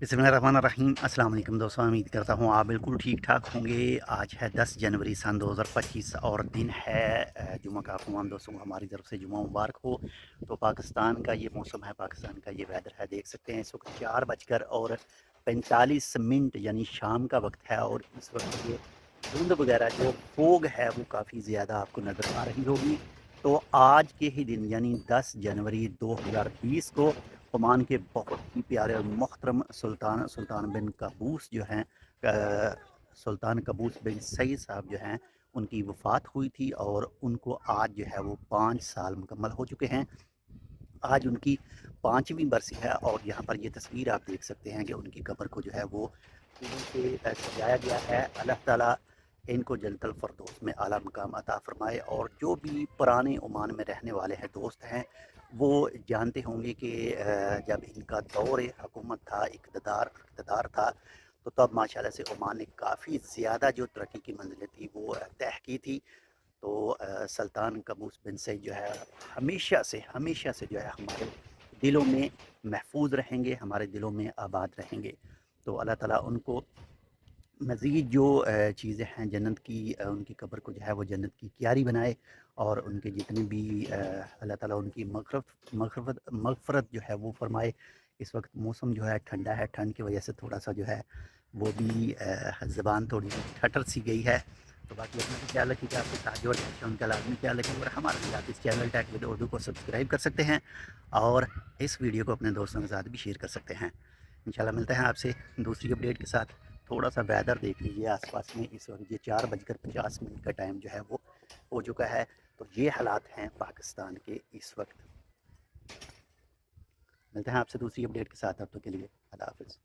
बिस्मिल्लाहिर्रहमानिर्रहीम। अस्सलाम वालेकुम दोस्तों, उम्मीद करता हूँ आप बिल्कुल ठीक ठाक होंगे। आज है 10 जनवरी सन 2025 और दिन है जुमा का। तमाम दोस्तों को हमारी तरफ से जुमा मुबारक हो। तो पाकिस्तान का ये मौसम है, पाकिस्तान का ये वेदर है, देख सकते हैं इस वक्त 4:45 यानी शाम का वक्त है। और इस वक्त ये धुंध वगैरह जो फोग है वो काफ़ी ज़्यादा आपको नज़र आ रही होगी। तो आज के ही दिन यानी 10 जनवरी 2020 को ओमान के बहुत ही प्यारे और मोहतरम सुल्तान बिन काबूस जो हैं, सुल्तान काबूस बिन सईद साहब जो हैं, उनकी वफ़ात हुई थी। और उनको आज जो है वो 5 साल मुकम्मल हो चुके हैं। आज उनकी 5वीं बरसी है। और यहाँ पर ये तस्वीर आप देख सकते हैं कि उनकी कब्र को जो है वो फूलों से सजाया गया है। अल्लाह ताला इनको जन्नतुल फ़िरदौस में आला मकाम अता फ़रमाए। और जो भी पुराने ओमान में रहने वाले हैं, दोस्त हैं, वो जानते होंगे कि जब इनका दौर हुकूमत था, इक़्तिदार था, तो तब माशाल्लाह से ओमान ने काफ़ी ज़्यादा जो तरक्की की मंजिलें थी वो तय की थी। तो सुल्तान काबूस बिन सईद जो है हमेशा से जो है हमारे दिलों में महफूज रहेंगे, हमारे दिलों में आबाद रहेंगे। तो अल्लाह ताला उनको मज़ीद जो चीज़ें हैं जन्नत की, उनकी कब्र को जो है वो जन्नत की क्यारी बनाए। और उनके जितने भी अल्लाह ताला उनकी मग़फ़रत जो है वो फ़रमाए। इस वक्त मौसम जो है ठंडा है, ठंड की वजह से थोड़ा सा जो है वो भी ज़बान थोड़ी ठटर सी गई है। तो बाकी अपना भी ख्याल रखिएगा, आपके साथ जो टेक है उनका लाजमी ख्याल रखिएगा। और हमारे साथ इस चैनल टेक विद उर्दू को सब्सक्राइब कर सकते हैं और इस वीडियो को अपने दोस्तों के साथ भी शेयर कर सकते हैं। इंशाल्लाह मिलते हैं आपसे दूसरी अपडेट के साथ। थोड़ा सा वेदर देख लीजिए आसपास में, इस वक्त ये 4:50 का टाइम जो है वो हो चुका है। तो ये हालात हैं पाकिस्तान के इस वक्त। मिलते हैं आपसे दूसरी अपडेट के साथ, अब तक के लिए अल्लाह हाफ़िज़।